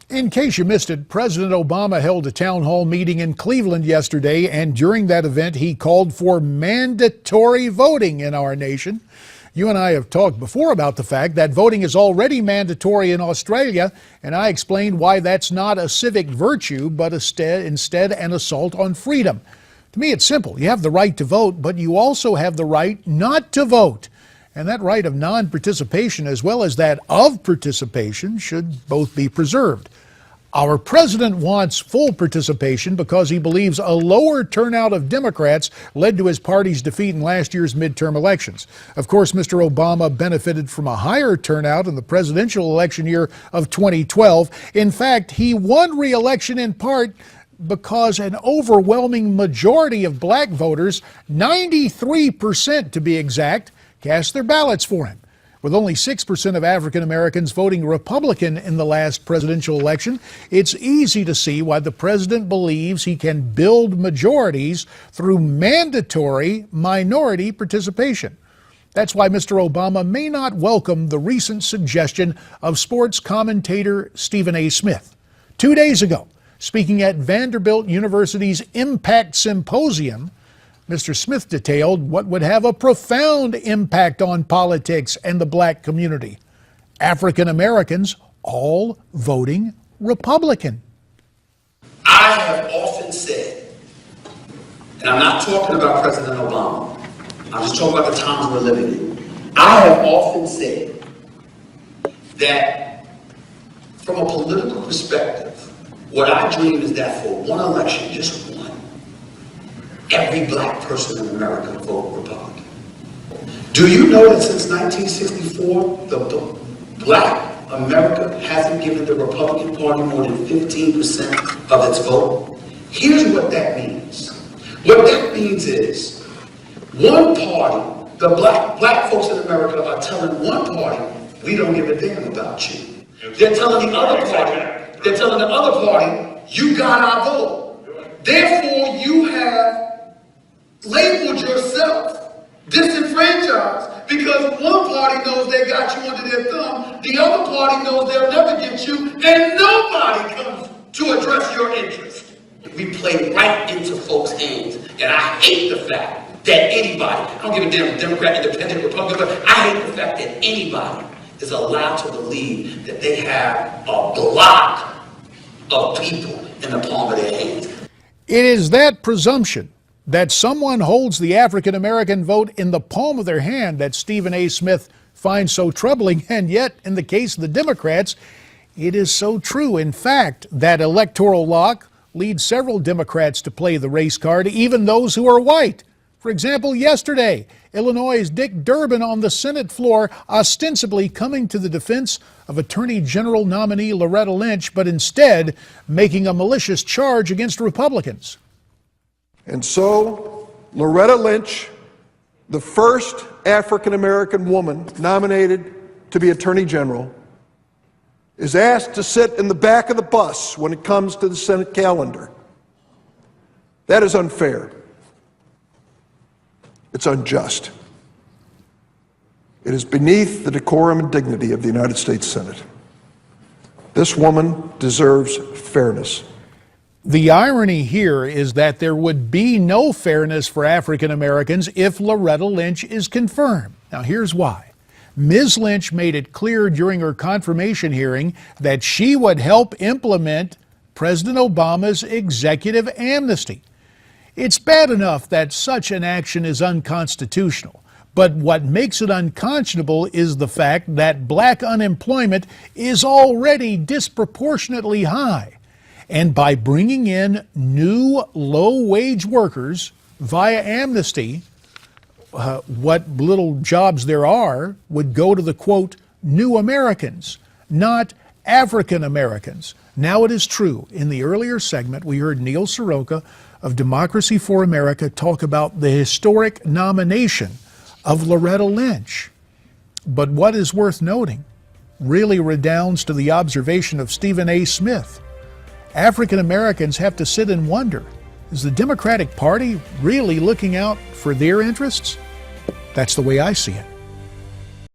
In case you missed it, President Obama held a town hall meeting in Cleveland yesterday, and during that event, he called for mandatory voting in our nation. You and I have talked before about the fact that voting is already mandatory in Australia, and I explained why that's not a civic virtue, but instead an assault on freedom. To me, it's simple. You have the right to vote, but you also have the right not to vote. And that right of non-participation, as well as that of participation, should both be preserved. Our president wants full participation because he believes a lower turnout of Democrats led to his party's defeat in last year's midterm elections. Of course, Mr. Obama benefited from a higher turnout in the presidential election year of 2012. In fact, he won re-election in part because an overwhelming majority of black voters, 93% to be exact, cast their ballots for him. With only 6% of African Americans voting Republican in the last presidential election, it's easy to see why the president believes he can build majorities through mandatory minority participation. That's why Mr. Obama may not welcome the recent suggestion of sports commentator Stephen A. Smith. 2 days ago, speaking at Vanderbilt University's Impact Symposium, Mr. Smith detailed what would have a profound impact on politics and the black community. African Americans all voting Republican. I have often said, and I'm not talking about President Obama, I'm just talking about the times we're living in. I have often said that from a political perspective, what I dream is that for one election, just one, every black person in America vote Republican. Do you know that since 1964, the black America hasn't given the Republican Party more than 15% of its vote? Here's what that means. What that means is one party, the black folks in America are telling one party, we don't give a damn about you. They're telling the other party, you got our vote. Therefore, you have labeled yourself disenfranchised because one party knows they got you under their thumb, the other party knows they'll never get you, and nobody comes to address your interest. We play right into folks' hands, and I hate the fact that anybody, I don't give a damn Democrat, Independent, Republican, but I hate the fact that anybody is allowed to believe that they have a block of people in the palm of their hands. It is that presumption that someone holds the African American vote in the palm of their hand that Stephen A. Smith finds so troubling, and yet, in the case of the Democrats, it is so true. In fact, that electoral lock leads several Democrats to play the race card, even those who are white. For example, yesterday, Illinois' Dick Durbin on the Senate floor ostensibly coming to the defense of Attorney General nominee Loretta Lynch, but instead making a malicious charge against Republicans. And so, Loretta Lynch, the first African-American woman nominated to be Attorney General, is asked to sit in the back of the bus when it comes to the Senate calendar. That is unfair. It's unjust. It is beneath the decorum and dignity of the United States Senate. This woman deserves fairness. The irony here is that there would be no fairness for African Americans if Loretta Lynch is confirmed. Now, here's why. Ms. Lynch made it clear during her confirmation hearing that she would help implement President Obama's executive amnesty. It's bad enough that such an action is unconstitutional, but what makes it unconscionable is the fact that black unemployment is already disproportionately high. And by bringing in new low-wage workers via amnesty, what little jobs there are would go to the, quote, new Americans, not African Americans. Now it is true. In the earlier segment, we heard Neil Soroka of Democracy for America talk about the historic nomination of Loretta Lynch. But what is worth noting really redounds to the observation of Stephen A. Smith. African Americans have to sit and wonder, is the Democratic Party really looking out for their interests? That's the way I see it.